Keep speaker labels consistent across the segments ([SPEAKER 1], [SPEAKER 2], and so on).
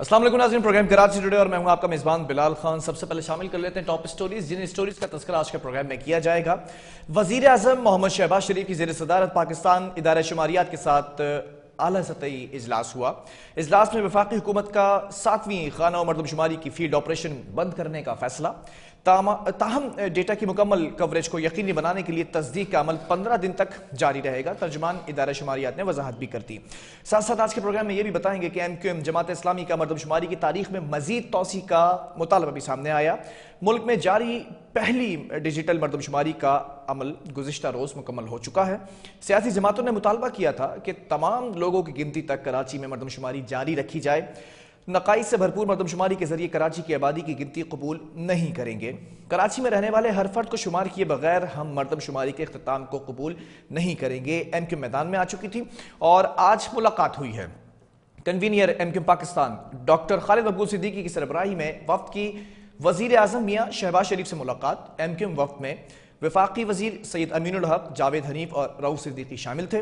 [SPEAKER 1] अस्सलाम वालेकुम नाज़रीन, प्रोग्राम कराची टुडे और मैं हूं आपका मेज़बान बिलाल खान। सबसे पहले शामिल कर लेते हैं टॉप स्टोरीज, जिन स्टोरीज का तज़किरा आज के प्रोग्राम में किया जाएगा। वज़ीर आज़म मोहम्मद शहबाज शरीफ की ज़ेर सदारत पाकिस्तान इदारे शुमारियात के साथ आला सतही इजलास हुआ। इजलास में वफाकी हुकूमत का 7वीं खाना और मरदमशुमारी की फील्ड ऑपरेशन बंद करने का फैसला। ताहम डेटा की मुकम्मल कवरेज को यकीनी बनाने के लिए तस्दीक का अमल 15 दिन तक जारी रहेगा, तर्जुमान इदारा शुमारियात ने वजाहत भी कर दी। साथ साथ आज के प्रोग्राम में ये भी बताएंगे कि MQM जमात इस्लामी का मरदमशुमारी की तारीख में मजीद तोसी का मुतालबा भी सामने आया। मुल्क में जारी पहली डिजिटल मरदमशुमारी का अमल गुज़िश्ता रोज़ मुकम्मल हो चुका है। सियासी जमातों ने मुतालबा किया था कि तमाम लोगों की गिनती तक कराची में मरदमशुमारी जारी रखी जाए। नकाइस से भरपूर मरदमशुमारी के जरिए कराची की आबादी की गिनती कबूल नहीं करेंगे। कराची में रहने वाले हर फर्द को शुमार किए बगैर हम मरदमशुमारी के इख्तिताम को कबूल नहीं करेंगे। MQM मैदान में आ चुकी थी और आज मुलाकात हुई है। Convener MQM Pakistan doctor Khalid मकबूल सिद्दीकी की सरबराही में वफ्द की वज़ीर आज़म मियां शहबाज शरीफ से मुलाकात। MQM वफ्द में वफाकी वज़ीर सैयद अमीनुल हक, जावेद हनीफ और रऊफ सिद्दीकी शामिल थे,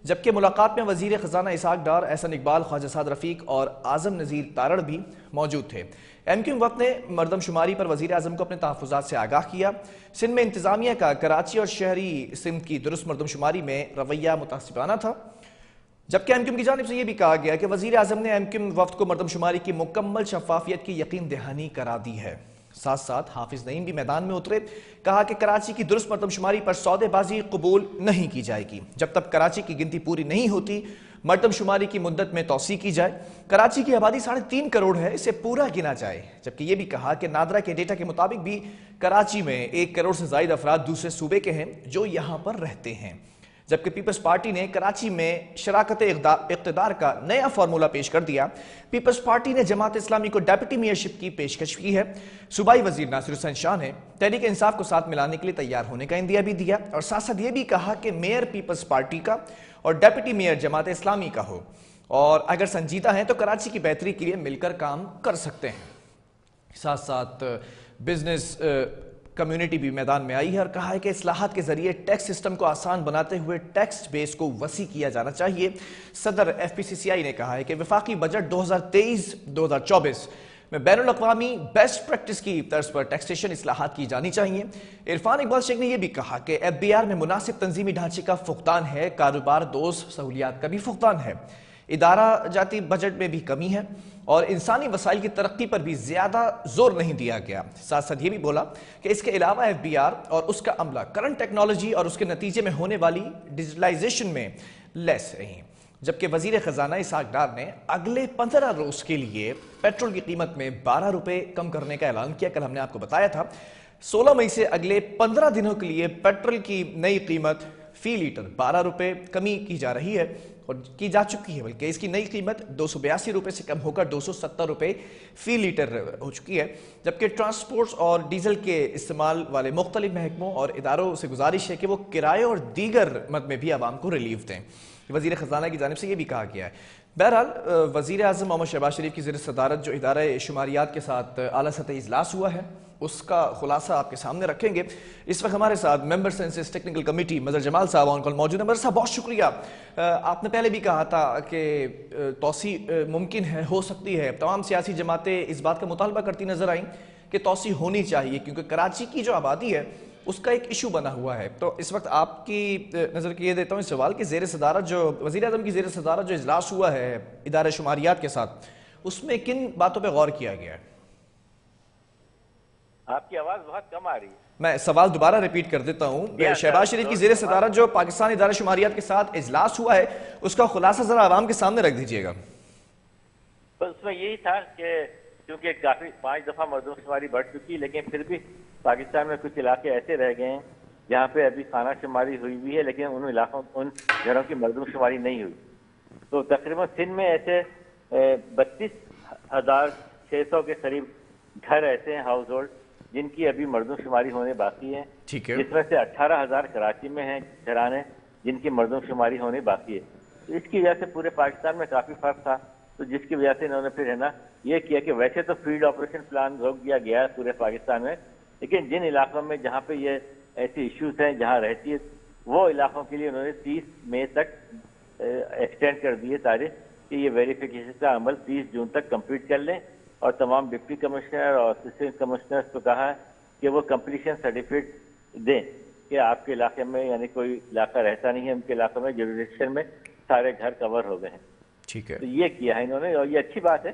[SPEAKER 1] जबकि मुलाकात में वज़ीर ख़जाना इसहाक डार, एहसन इकबाल, ख्वाजा साद रफ़ीक और आज़म नज़ीर तारड़ भी मौजूद थे। MQM वक्त ने मरदमशुमारी पर वज़ीर आज़म को अपने तहफ़्फ़ुज़ात से आगाह किया। सिंध में इंतज़ामिया का कराची और शहरी सिंध की दुरुस्त मरदमशुमारी में रवैया मुतासिबाना था, जबकि MQM की जानिब से यह भी कहा गया कि वज़ीर आज़म ने MQM वफ्द को मरदमशुमारी की मुकम्मल शफ़ाफ़ियत की यकीन दहानी करा दी है। साथ साथ हाफिज नईम भी मैदान में उतरे, कहा कि कराची की दुरुस्त मरदमशुमारी पर सौदेबाजी कबूल नहीं की जाएगी जब तक कराची की गिनती पूरी नहीं होती। मरदमशुमारी की मुद्दत में तौसी की जाए। कराची की आबादी 3.5 करोड़ है, इसे पूरा गिना जाए। जबकि यह भी कहा कि नादरा के डेटा के मुताबिक भी कराची में 1 करोड़ से ज्यादा अफराद दूसरे सूबे के हैं जो यहां पर रहते हैं। जबकि पीपल्स पार्टी ने कराची में शराकत इक़्तिदार का नया फार्मूला पेश कर दिया। पीपल्स पार्टी ने जमात इस्लामी को डेप्यूटी मेयरशिप की पेशकश की है। सूबाई वजीर नासिर हुसैन शाह ने तहरीक इंसाफ को साथ मिलाने के लिए तैयार होने का इंदिया भी दिया और साथ साथ ये भी कहा कि मेयर पीपल्स पार्टी का और डेप्यूटी मेयर जमात इस्लामी का हो, और अगर संजीदा है तो कराची की बेहतरी के लिए मिलकर काम कर सकते हैं। साथ साथ बिजनेस कम्युनिटी भी मैदान में आई है और कहा है कि इस्लाहात के जरिए टैक्स सिस्टम को आसान बनाते हुए टैक्स बेस को वसी किया जाना चाहिए। सदर FPCCI ने कहा है कि वफाकी बजट 2023-2024 में बैनुल अक़वामी बेस्ट प्रैक्टिस की तर्ज पर टैक्सेशन इस्लाहात की जानी चाहिए। इरफान इकबाल शेख ने यह भी कहा कि FBR में मुनासिब तंजीमी ढांचे का फुकदान है, कारोबार दोस्त सहूलियात का भी फुकदान है, इदारा जाती बजट में भी कमी है और इंसानी वसाइल की तरक्की पर भी ज्यादा जोर नहीं दिया गया। साथ साथ ये भी बोला कि इसके अलावा FBR और उसका अमला करंट टेक्नोलॉजी और उसके नतीजे में होने वाली डिजिटलाइजेशन में लेस रही। जबकि वजीर खजाना इसहाक डार ने अगले 15 रोज के लिए पेट्रोल की कीमत में 12 रुपए कम करने का ऐलान किया। कल हमने आपको बताया था 16 मई से अगले 15 दिनों के लिए पेट्रोल की नई कीमत फी लीटर 12 रुपए कमी की जा रही है और की जा चुकी है, बल्कि इसकी नई कीमत 282 रुपए से कम होकर 270 रुपए फी लीटर हो चुकी है। जबकि ट्रांसपोर्ट और डीजल के इस्तेमाल वाले मुख्तलिफ महकमों और इदारों से गुजारिश है कि वो किराए और दीगर मद में भी आवाम को रिलीफ दें। वजीर खजाना की जानिब से यह भी कहा गया है। बहरहाल वजीर आज़म मोहम्मद शहबाज शरीफ की ज़ेर सदारत जो इदारा शुमारियात के साथ आला सतही इजलास हुआ है उसका खुलासा आपके सामने रखेंगे। इस वक्त हमारे साथ मेंबर सेंसस टेक्निकल कमेटी मजर जमाल साहब ऑन कॉल मौजूद है। मजर साहब बहुत शुक्रिया। आपने पहले भी कहा था कि तौसी मुमकिन है, हो सकती है। तमाम सियासी जमातें इस बात का मुतालबा करती नजर आई कि तौसी होनी चाहिए क्योंकि कराची की जो आबादी है उसका एक इशू बना हुआ है। तो इस वक्त आपकी नज़र के ये देता हूँ इस सवाल कि ज़ेर सदारत जो वज़ीर आज़म की ज़ेर सदारत जो इजलास हुआ है इदारे शुमारियात के साथ, उसमें किन बातों पर गौर किया गया है?
[SPEAKER 2] आपकी आवाज बहुत कम आ रही है।
[SPEAKER 1] मैं सवाल दोबारा रिपीट कर देता हूँ। शहबाज शरीफ की ज़ेर सदारत जो पाकिस्तान इदारा शुमारियात के साथ इजलास हुआ है उसका खुलासा जरा आवाम के सामने रख दीजिएगा।
[SPEAKER 2] तो उसमें यही था कि क्योंकि काफी 5 दफा मरदमशुमारी बढ़ चुकी, लेकिन फिर भी पाकिस्तान में कुछ इलाके ऐसे रह गए हैं जहाँ पे अभी खाना शुमारी हुई भी है लेकिन उन इलाकों उन घरों की मरदमशुमारी नहीं हुई। तो तकरीबन सिंध में ऐसे 32,600 के करीब घर ऐसे हैं, हाउस होल्ड, जिनकी अभी मरदमशुमारी होने बाकी है।
[SPEAKER 1] ठीक है।
[SPEAKER 2] जिसमें से 18,000 कराची में हैं घराने जिनकी मरदमशुमारी होने बाकी है। तो इसकी वजह से पूरे पाकिस्तान में काफी फर्क था, तो जिसकी वजह से इन्होंने फिर है ना ये किया कि वैसे तो फील्ड ऑपरेशन प्लान रोक दिया गया है पूरे पाकिस्तान में, लेकिन जिन इलाकों में जहाँ पे ये ऐसी इश्यूज हैं जहाँ रहती है वो इलाकों के लिए उन्होंने 30 मई तक एक्सटेंड कर दी है तारीख کہ یہ ویریفیکیشن کا عمل 30 جون تک کمپلیٹ کر لیں، اور تمام ڈپٹی کمشنر اور اسسٹنٹ کمشنرز کو کہا ہے کہ وہ کمپلیشن سرٹیفکیٹ دیں کہ آپ کے علاقے میں، یعنی کوئی علاقہ رہتا نہیں ہے ان کے علاقے میں، جوریڈکشن میں سارے گھر کور ہو گئے ہیں.
[SPEAKER 1] ٹھیک ہے.
[SPEAKER 2] تو یہ کیا ہے انہوں نے، اور یہ اچھی بات ہے.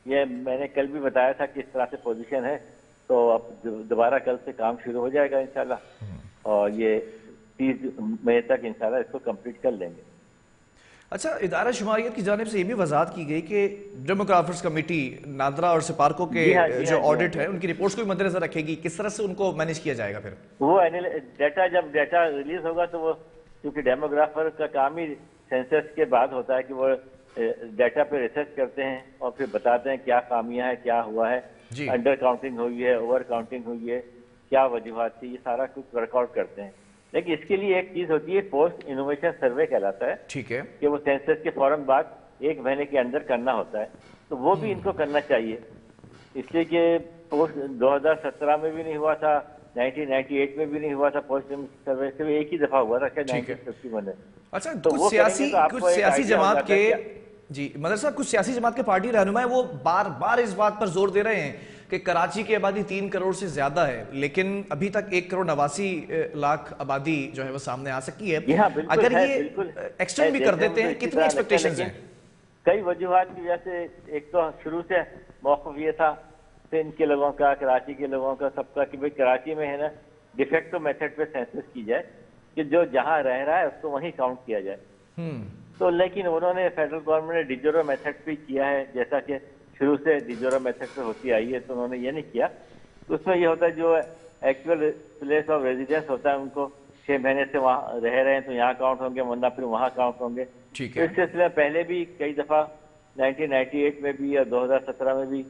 [SPEAKER 2] یہ میں نے کل بھی بتایا تھا کہ اس طرح سے پوزیشن ہے، تو اب دوبارہ کل سے کام شروع ہو جائے گا انشاءاللہ، اور یہ 30 مئی تک انشاءاللہ اس کو کمپلیٹ کر لیں گے.
[SPEAKER 1] اچھا، ادارہ شماریات کی جانب سے یہ بھی وضاحت کی گئی کہ ڈیموگرافرز کمیٹی نادرا اور سپارکو کے جو آڈٹ ہے ان کی رپورٹس کو بھی مد نظر رکھے گی. کس طرح سے ان کو مینیج کیا جائے گا پھر؟
[SPEAKER 2] وہ ڈیٹا، جب ڈیٹا ریلیز ہوگا تو وہ، کیونکہ ڈیموگرافر کا کام ہی سینسس کے بعد ہوتا ہے کہ وہ ڈیٹا پہ ریسرچ کرتے ہیں اور پھر بتاتے ہیں کیا خامیاں ہیں، کیا ہوا ہے، انڈر کاؤنٹنگ ہوئی ہے، اوور کاؤنٹنگ ہوئی ہے، کیا وجوہات تھی، یہ سارا کچھ ورک آؤٹ کرتے ہیں. لیکن اس کے لیے ایک چیز ہوتی ہے، پوسٹ انوویشن سروے کہلاتا ہے.
[SPEAKER 1] ٹھیک ہے.
[SPEAKER 2] کہ وہ سینسس کے فوراً بعد 1 مہینے کے اندر کرنا ہوتا ہے، تو وہ بھی ان کو کرنا چاہیے. اس لیے کہ پوسٹ 2017 میں بھی نہیں ہوا تھا، 1998 میں بھی نہیں ہوا تھا. پوسٹ سروے سے ایک ہی دفعہ ہوا تھا، شاید 1951 میں.
[SPEAKER 1] اچھا، کچھ سیاسی جماعت کے جی مدر صاحب، کچھ سیاسی جماعت کے پارٹی رہنما ہیں، وہ بار بار اس بات پر زور دے رہے ہیں کہ کراچی کی آبادی 3 کروڑ سے زیادہ ہے، لیکن ابھی تک 1 کروڑ 89 لاکھ آبادی جو ہے وہ سامنے آ سکی ہے. اگر یہ ایکسٹینڈ بھی کر دیتے ہیں، کتنی ایکسپیکٹیشنز ہیں؟
[SPEAKER 2] کئی وجوہات کی وجہ سے. ایک تو شروع سے موقف یہ تھا سندھ کے لوگوں کا، کراچی کے لوگوں کا، سب کا، کہ بھئی کراچی میں ہے نا ڈیفیکٹو میتھڈ پہ سینسس کی جائے، کہ جو جہاں رہ رہا ہے اس کو وہیں کاؤنٹ کیا جائے. تو لیکن انہوں نے، فیڈرل گورنمنٹ نے ڈیجورو میتھڈ پہ کیا ہے، جیسا کہ شروع سے ڈیجورو میتھڈ پہ ہوتی آئی ہے، تو انہوں نے یہ نہیں کیا. اس میں یہ ہوتا ہے جو ایکچوئل پلیس آف ریزیڈنس ہوتا ہے، ان کو 6 مہینے سے وہاں رہ رہے ہیں تو یہاں کاؤنٹ ہوں گے، ورنہ پھر وہاں کاؤنٹ ہوں گے. اس سلسلے میں پہلے بھی کئی دفعہ 1998 میں بھی یا 2017 میں بھی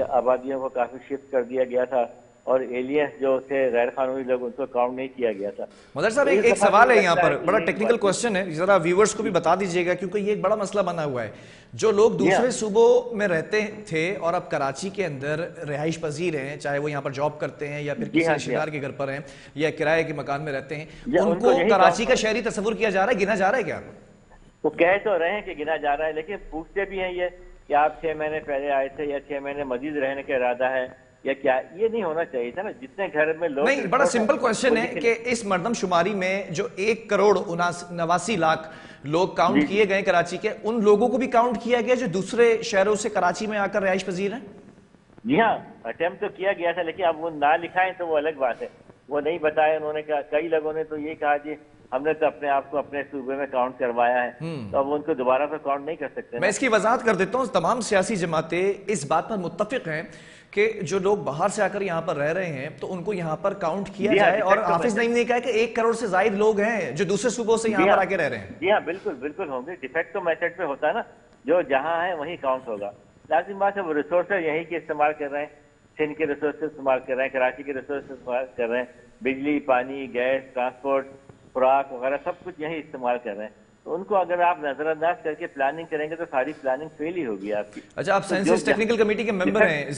[SPEAKER 2] آبادیوں کو کافی شفٹ کر دیا گیا تھا، اور ایلینز جو تھے غیر قانونی لوگ، ان کو کاؤنٹ نہیں کیا گیا تھا.
[SPEAKER 1] مدر صاحب، ایک سوال ہے یہاں پر، بڑا ٹیکنیکل کوسچن ہے، ذرا ویورز کو بھی بتا دیجئے گا، کیونکہ یہ ایک بڑا مسئلہ بنا ہوا ہے. جو لوگ دوسرے صوبوں میں رہتے تھے اور اب کراچی کے اندر رہائش پذیر ہیں، چاہے وہ یہاں پر جاب کرتے ہیں یا پھر کسی رشتہ دار کے گھر پر ہیں یا کرائے کے مکان میں رہتے ہیں، ان کو کراچی کا شہری تصور کیا جا رہا ہے، گنا جا رہا ہے کیا؟
[SPEAKER 2] وہ کہہ تو رہے ہیں کہ گنا جا رہا ہے، لیکن پوچھتے بھی ہیں یہ کہ آپ 6 مہینے پہلے آئے تھے یا 6 مہینے مزید رہنے کا ارادہ ہے یا کیا. یہ نہیں ہونا چاہیے تھا نا. جتنے گھر میں لوگ،
[SPEAKER 1] نہیں، بڑا سمپل کوشچن ہے کہ اس مردم شماری میں جو 1 کروڑ 89 لاکھ لوگ کاؤنٹ کیے گئے کراچی کے، ان لوگوں کو بھی کاؤنٹ کیا گیا جو دوسرے شہروں سے کراچی میں آ کر رہائش پذیر ہیں؟
[SPEAKER 2] جی ہاں، اٹیمپٹ تو کیا گیا تھا، لیکن اب وہ نہ لکھائیں تو وہ الگ بات ہے. وہ نہیں بتایا انہوں نے. کہا کئی لوگوں نے تو یہ کہا جی ہم نے تو اپنے آپ کو اپنے صوبے میں کاؤنٹ کروایا ہے، تو اب ان کو دوبارہ تو کاؤنٹ نہیں کر سکتے.
[SPEAKER 1] میں اس کی وضاحت کر دیتا ہوں. تمام سیاسی جماعتیں اس بات پر متفق ہیں کہ جو لوگ باہر سے آ کر یہاں پر رہ رہے ہیں تو ان کو یہاں پر کاؤنٹ کیا جائے. اور حافظ نعیم نے کہا کہ 1 کروڑ سے زائد لوگ ہیں جو دوسرے صوبوں سے یہاں پر آ کے رہ رہے ہیں.
[SPEAKER 2] جی ہاں، بالکل بالکل ہوں گے. ڈیفیکٹو میتھڈ پہ ہوتا ہے نا، جو جہاں ہے وہیں کاؤنٹ ہوگا. لازم بات ہے وہ ریسورسز یہیں کے استعمال کر رہے ہیں، سندھ کے ریسورسز استعمال کر رہے ہیں، کراچی کے ریسورسز استعمال کر رہے ہیں، بجلی، پانی، گیس، ٹرانسپورٹ، خوراک وغیرہ سب کچھ یہیں استعمال کر رہے ہیں. تو ان کو اگر آپ نظر انداز کر کے پلاننگ کریں گے تو ساری پلاننگ فیل ہی ہوگی آپ کی.
[SPEAKER 1] اچھا، آپ سینسس ٹیکنیکل کمیٹی کے ممبر ہیں،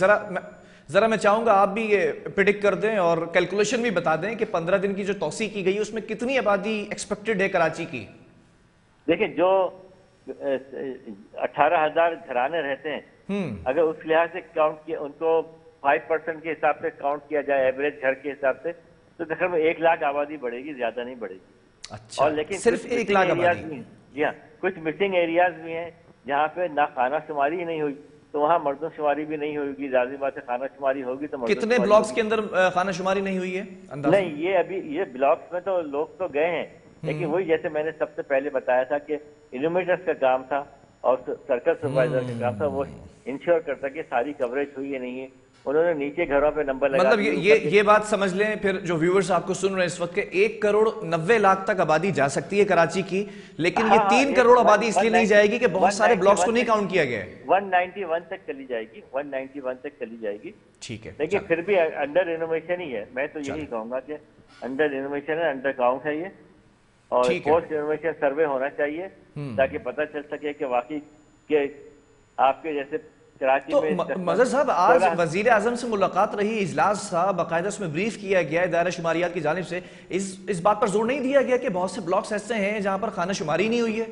[SPEAKER 1] ذرا میں چاہوں گا آپ بھی یہ پریڈکٹ کر دیں اور کیلکولیشن بھی بتا دیں کہ 15 دن کی جو توسیع کی گئی اس میں کتنی آبادی ایکسپیکٹڈ ہے کراچی کی؟
[SPEAKER 2] دیکھیں، جو 18,000 گھرانے رہتے ہیں، اگر اس لحاظ سے کاؤنٹ کیا، ان کو 5% کے حساب سے کاؤنٹ کیا جائے ایوریج گھر کے حساب سے، تو تقریباً 1 لاکھ آبادی بڑھے گی، زیادہ نہیں بڑھے گی.
[SPEAKER 1] اچھا،
[SPEAKER 2] اور لیکن
[SPEAKER 1] صرف 1 لاکھ آبادی؟
[SPEAKER 2] جی ہاں، کچھ مسنگ ایریاز بھی ہیں جہاں پہ نہ خانہ شماری ہی نہیں ہوئی، تو وہاں مردم شماری بھی نہیں ہوگی. ظاہر بات ہے خانہ شماری ہوگی تو
[SPEAKER 1] کتنے بلاکس کے اندر خانہ شماری نہیں ہوئی ہے اندازہ؟
[SPEAKER 2] نہیں، یہ ابھی یہ بلاکس میں تو لوگ تو گئے ہیں، لیکن وہی جیسے میں نے سب سے پہلے بتایا تھا کہ انومیٹرز کا کام تھا اور سرکل سپروائزر کا کام تھا، وہ انشور کرتا کہ ساری کوریج ہوئی ہے نہیں ہے. انہوں نے نیچے گھروں پہ نمبر لگا.
[SPEAKER 1] مطلب یہ بات سمجھ لیں پھر جو ویورز آپ کو سن رہے ہیں اس وقت کہ 1 کروڑ 90 لاکھ تک آبادی جا سکتی ہے کراچی کی، لیکن یہ 3 کروڑ آبادی اس لیے نہیں جائے گی کہ بہت سارے بلاکس کو نہیں کاؤنٹ کیا گیا ہے.
[SPEAKER 2] 191 تک چلی جائے گی، 191 تک چلی جائے گی.
[SPEAKER 1] ٹھیک ہے،
[SPEAKER 2] لیکن پھر بھی انڈر انوویشن ہی ہے. میں تو یہی کہوں گا کہ انڈر انوویشن ہے، انڈر کاؤنٹ ہے یہ، اور پوسٹ انوویشن سروے ہونا چاہیے تاکہ پتہ چل سکے کہ واقعی کہ آپ کے جیسے
[SPEAKER 1] تو مظہر صاحب، آج وزیر اعظم سے ملاقات رہی، اجلاس تھا، باقاعدہ اس میں بریف کیا گیا ادارہ شماریات کی جانب سے، اس بات پر زور نہیں دیا گیا کہ بہت سے بلاکس ایسے ہیں جہاں پر خانہ شماری نہیں ہوئی ہے؟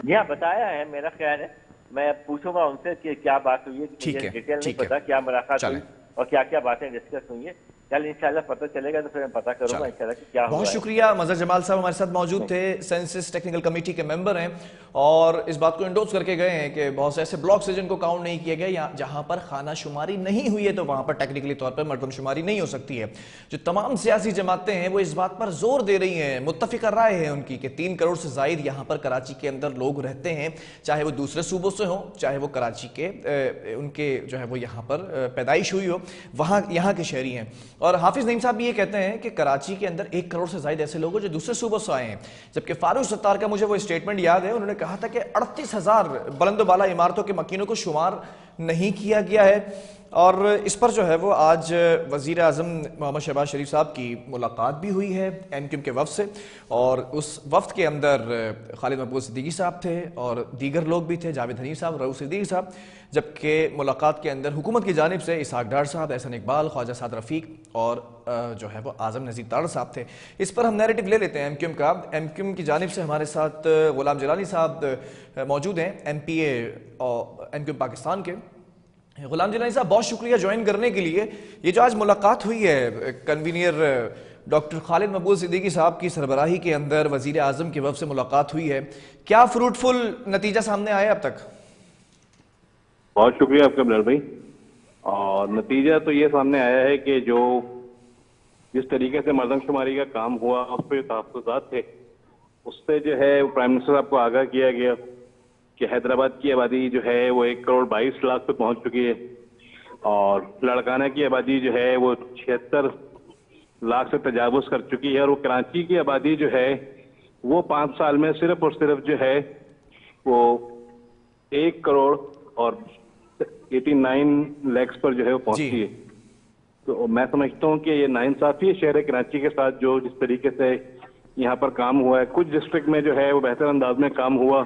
[SPEAKER 2] جی ہاں، بتایا ہے. میرا خیال ہے मैं पूछूंगा उनसे कि क्या बात हुई है,
[SPEAKER 1] ठीक
[SPEAKER 2] मुझे
[SPEAKER 1] है,
[SPEAKER 2] डिटेल नहीं
[SPEAKER 1] ठीक है।
[SPEAKER 2] पता क्या मुलाकात
[SPEAKER 1] चलें।
[SPEAKER 2] हुई और क्या क्या बातें डिस्कस हुई है। कल इंशाल्लाह पता चलेगा तो फिर मैं पता करूंगा
[SPEAKER 1] चलें।
[SPEAKER 2] इंशाल्लाह कि क्या हुआ
[SPEAKER 1] बहुत
[SPEAKER 2] है।
[SPEAKER 1] शुक्रिया। मजहर जमाल साहब हमारे साथ मौजूद थे, सेंसस टेक्निकल कमेटी के मेंबर हैं और इस बात को इंडोर्स करके गए हैं कि बहुत से ऐसे ब्लॉक्स हैं जिनको काउंट नहीं किया गया, जहां पर खाना शुमारी नहीं हुई है तो वहां पर टेक्निकली तौर पर मर्दमशुमारी नहीं हो सकती है। जो तमाम सियासी जमातें हैं वो इस बात पर जोर दे रही हैं, मुत्तफिका राय है उनकी कि 3 करोड़ से जायद यहाँ पर कराची के अंदर लोग रहते हैं, चाहे वो दूसरे सूबों से हों, चाहे वो कराची के उनके जो है वो यहाँ पर पैदाइश हुई हो, वहाँ यहाँ के शहरी हैं। और हाफिज नईम साहब भी ये कहते हैं कि कराची के अंदर 1 करोड़ से ज्यादा ऐसे लोग हैं जो दूसरे सूबों से आए हैं। जबकि फारूक सत्तार का मुझे वो स्टेटमेंट याद है, उन्होंने कहा था कि 38,000 बुलंद बाला इमारतों के मकीनों को शुमार नहीं किया गया है। और इस पर जो है वो आज वज़ीर आज़म मोहम्मद शहबाज शरीफ साहब की मुलाकात भी हुई है MQM के वफ़द से, और उस वफ़द के अंदर खालिद महबूब सिद्दीकी साहब थे और दीगर लोग भी थे, जावेद हनीफ साहब, रऊफ सिद्दीकी साहब। जबकि मुलाकात के अंदर हुकूमत की जानिब से इसहाक डार साहब, एहसन इकबाल, ख्वाजा साद रफ़ीक और जो है वो आज़म नज़ीर ताड़ साहब थे। इस पर हम नैरेटिव ले लेते हैं MQM का। MQM की जानिब से हमारे साथ गुलाम जलाली साहब मौजूद हैं, MPA और MQM पाकिस्तान के। गुलाम जलाली साहब बहुत शुक्रिया ज्वाइन करने के लिए। ये जो आज मुलाकात हुई है कन्वीनियर डॉक्टर खालिद महबूब सिद्दीकी साहब की सरबराही के अंदर वज़ीर आज़म के वफ़द से मुलाकात हुई है, क्या फ्रूटफुल नतीजा सामने आया अब तक?
[SPEAKER 3] बहुत शुक्रिया आपका बिलाल भाई। और नतीजा तो ये सामने आया है कि जो जिस तरीके से मर्दमशुमारी का काम हुआ उस पर तहफ़्फ़ुज़ात थे, उससे जो है प्राइम मिनिस्टर साहब को आगाह किया गया कि हैदराबाद की आबादी जो है वो 1 करोड़ 22 लाख पे पहुंच चुकी है और लड़काना की आबादी जो है वो 76 लाख से तजावुज कर चुकी है, और वो कराची की आबादी जो है वो 5 साल में सिर्फ और सिर्फ जो है वो 1 करोड़ और 89 लाख पर जो है वो पहुंची है। तो मैं समझता हूँ कि ये नाइंसाफी है शहर कराची के साथ, जो जिस तरीके से यहाँ पर काम हुआ है। कुछ डिस्ट्रिक्ट में जो है वो बेहतर अंदाज में काम हुआ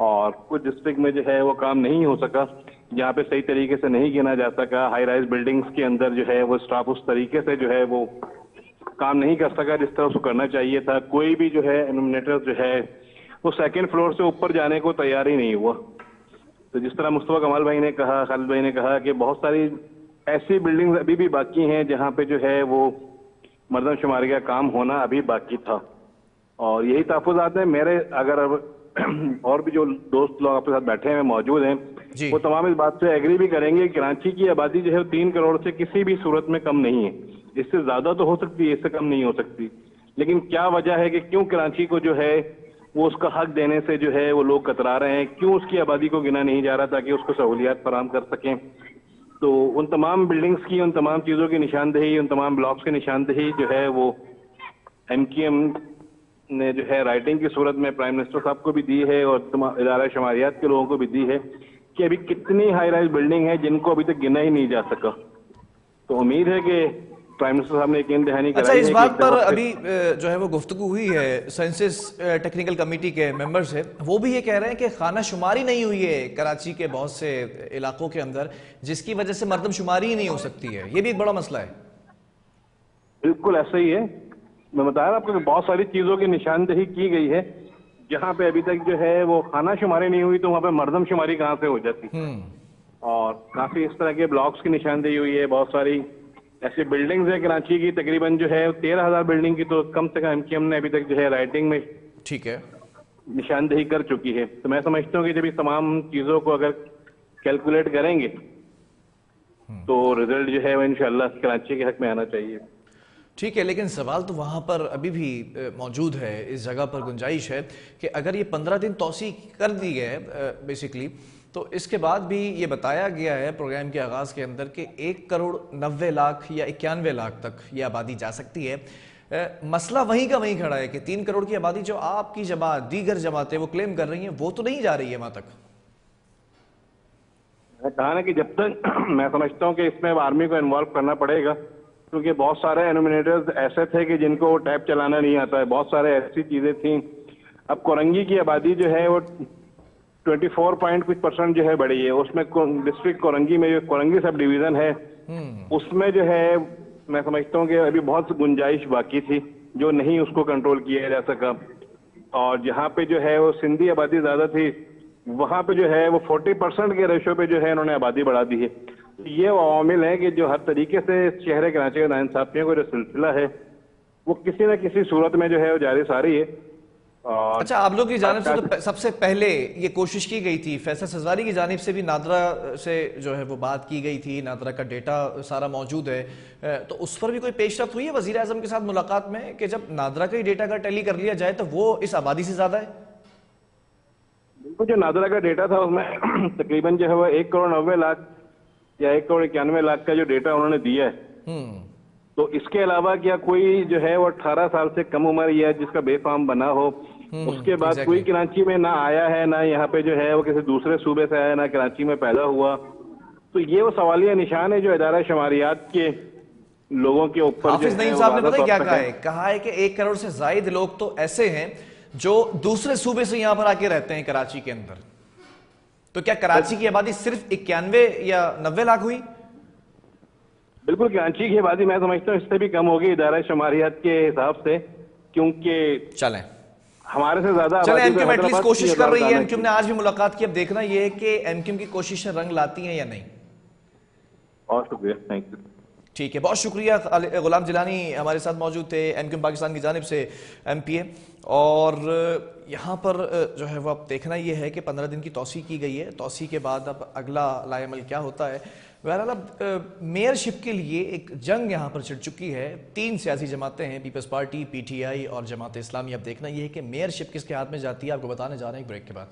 [SPEAKER 3] और कुछ डिस्ट्रिक्ट में जो है वो काम नहीं हो सका, जहाँ पे सही तरीके से नहीं गिना जा सका। हाई राइज बिल्डिंग्स के अंदर जो है वो स्टाफ उस तरीके से जो है वो काम नहीं कर सका जिस तरह उसको करना चाहिए था। कोई भी जो है एनुमिनेटर जो है वो 2nd फ्लोर से ऊपर जाने को तैयार ही नहीं हुआ। तो जिस तरह मुस्तफा कमाल भाई ने कहा, खालिद भाई ने कहा कि बहुत सारी ऐसी बिल्डिंग्स अभी भी बाकी हैं जहाँ पे जो है वो मर्दमशुमारी का काम होना अभी बाकी था। और यही तहफ़्फ़ुज़ात है मेरे। अगर और भी जो दोस्त लोग आपके साथ बैठे हुए मौजूद हैं, वो तमाम इस बात से एग्री भी करेंगे कि कराची की आबादी जो है 3 करोड़ से किसी भी सूरत में कम नहीं है। इससे ज्यादा तो हो सकती है, इससे कम नहीं हो सकती। लेकिन क्या वजह है कि क्यों कराची को जो है वो उसका हक देने से जो है वो लोग कतरा रहे हैं, क्यों उसकी आबादी को गिना नहीं जा रहा ताकि उसको सहूलियात फराहम कर सकें। तो उन तमाम बिल्डिंग्स की, उन तमाम चीज़ों की निशानदेही, उन तमाम ब्लॉक्स की निशानदेही जो है वो MQM ने जो है राइटिंग की सूरत में प्राइम मिनिस्टर साहब को भी दी है और इदारा शुमारियात के लोगों को भी दी है कि अभी कितनी हाई राइज बिल्डिंग है जिनको अभी तक गिना ही नहीं जा सका। तो उम्मीद है कि प्राइम मिनिस्टर साहब ने यकीन दहानी कराई है।
[SPEAKER 1] इस बात पर अभी जो है वो गुफ्तगू हुई है सेंसस टेक्निकल कमेटी के मेंबर से, वो भी ये कह रहे हैं कि खाना शुमारी नहीं हुई है कराची के बहुत से इलाकों के अंदर, जिसकी वजह से मर्दमशुमारी ही नहीं हो सकती है। ये भी एक बड़ा मसला है।
[SPEAKER 3] बिल्कुल ऐसा ही है। मैं बता रहा आपको कि बहुत सारी चीजों की निशानदेही की गई है जहाँ पे अभी तक जो है वो खाना शुमारी नहीं हुई, तो वहाँ पे मर्दमशुमारी कहाँ से हो जाती। और काफी इस तरह के ब्लॉक्स की निशानदेही हुई है। बहुत सारी ऐसी बिल्डिंग्स है कराची की, तकरीबन जो है 13,000 बिल्डिंग की तो कम से कम MQM ने अभी तक जो है राइटिंग में
[SPEAKER 1] ठीक है
[SPEAKER 3] निशानदेही कर चुकी है। तो मैं समझता हूँ कि जब इस तमाम चीजों को अगर कैलकुलेट करेंगे तो रिजल्ट जो है वो इंशाल्लाह कराची के हक में आना चाहिए।
[SPEAKER 1] ठीक है, लेकिन सवाल तो वहाँ पर अभी भी मौजूद है, इस जगह पर गुंजाइश है कि अगर ये 15 दिन तौसी कर दी है बेसिकली, तो इसके बाद भी ये बताया गया है प्रोग्राम के आगाज़ के अंदर कि 1 करोड़ 90 लाख या 91 लाख तक ये आबादी जा सकती है। मसला वहीं का वहीं खड़ा है कि 3 करोड़ की आबादी जो आपकी जमात, दीगर जमातें वो क्लेम कर रही हैं, वो तो नहीं जा रही है वहाँ तक।
[SPEAKER 3] कहा ना कि जब तक मैं समझता हूँ कि इसमें आर्मी को इन्वॉल्व करना पड़ेगा, क्योंकि बहुत सारे एनुमिनेटर्स ऐसे थे कि जिनको टैप चलाना नहीं आता है। बहुत सारे ऐसी चीजें थी। अब कोरंगी की आबादी जो है वो 24% जो है बढ़ी है। उसमें डिस्ट्रिक्ट कोरंगी में जो कोरंगी सब डिवीजन है उसमें जो है मैं समझता हूँ कि अभी बहुत गुंजाइश बाकी थी जो नहीं उसको कंट्रोल किया जा सका। और जहाँ पे जो है वो सिंधी आबादी ज्यादा थी वहाँ पे जो है वो 40% के रेशो पे जो है इन्होंने आबादी बढ़ा दी है। तो ये वो अवामिल हैं कि जो हर तरीके से शहर कराची के नाइंसाफियों का जो सिलसिला है वो किसी न किसी सूरत में जो है वो जारी सारी है। और
[SPEAKER 1] अच्छा, आप लोग की जानिब से तो सबसे पहले ये कोशिश की गई थी, फैसल सजवारी की जानिब से भी नादरा से जो है वो बात की गई थी, नादरा का डेटा सारा मौजूद है, तो उस पर भी कोई पेशरफ्त हुई है वज़ीर आज़म के साथ मुलाकात में कि जब नादरा का ही डेटा का टैली कर लिया जाए तो वो इस आबादी से ज़्यादा है?
[SPEAKER 3] बिल्कुल, जो नादरा का डेटा था उसमें तकरीबन जो है वो 1,90,00,000 या 1,91,00,000 का जो डेटा उन्होंने दिया है। तो इसके अलावा क्या कोई जो है वो 18 साल से कम उम्र या जिसका बेफाम बना हो, उसके बाद कोई कराची में ना आया है, ना यहाँ पे जो है वो किसी दूसरे सूबे से आया, ना कराची में पैदा हुआ, तो ये वो सवालिया निशान है जो इदारा शुमारियात के लोगों के ऊपर।
[SPEAKER 1] हाफिज नईम साहब ने पता है क्या कहा है कि 1 करोड़ से जायद लोग तो ऐसे हैं जो दूसरे सूबे से यहाँ पर आके रहते हैं कराची के अंदर। तो क्या कराची की आबादी सिर्फ 91 या 90 लाख हुई?
[SPEAKER 3] बिल्कुल, कराची की आबादी मैं समझता हूँ इससे भी कम होगी इदारा शुमारियात के हिसाब से, क्योंकि
[SPEAKER 1] चलें
[SPEAKER 3] हमारे से ज्यादा
[SPEAKER 1] एमक्यूएम एटलीस्ट कोशिश कर रही है। एमक्यूएम ने आज भी मुलाकात की, अब देखना यह है कि एमक्यूएम की कोशिशें रंग लाती हैं या नहीं।
[SPEAKER 3] बहुत शुक्रिया, थैंक यू।
[SPEAKER 1] ठीक है, बहुत शुक्रिया। गुलाम जिलानी हमारे साथ मौजूद थे, एमक्यूएम पाकिस्तान की जानिब से एमपीए। और यहाँ पर जो है वो अब देखना ये है कि 15 दिन की तौसीक की गई है, तौसीक के बाद अब अगला लाएमल क्या होता है। बहरहाल अब मेयरशिप के लिए एक जंग यहाँ पर छिड़ चुकी है। 3 सियासी जमातें हैं, पीपल्स पार्टी, पीटीआई और जमात इस्लामी। अब देखना ये है कि मेयरशिप किसके हाथ में जाती है। आपको बताने जा रहे हैं एक ब्रेक के बाद।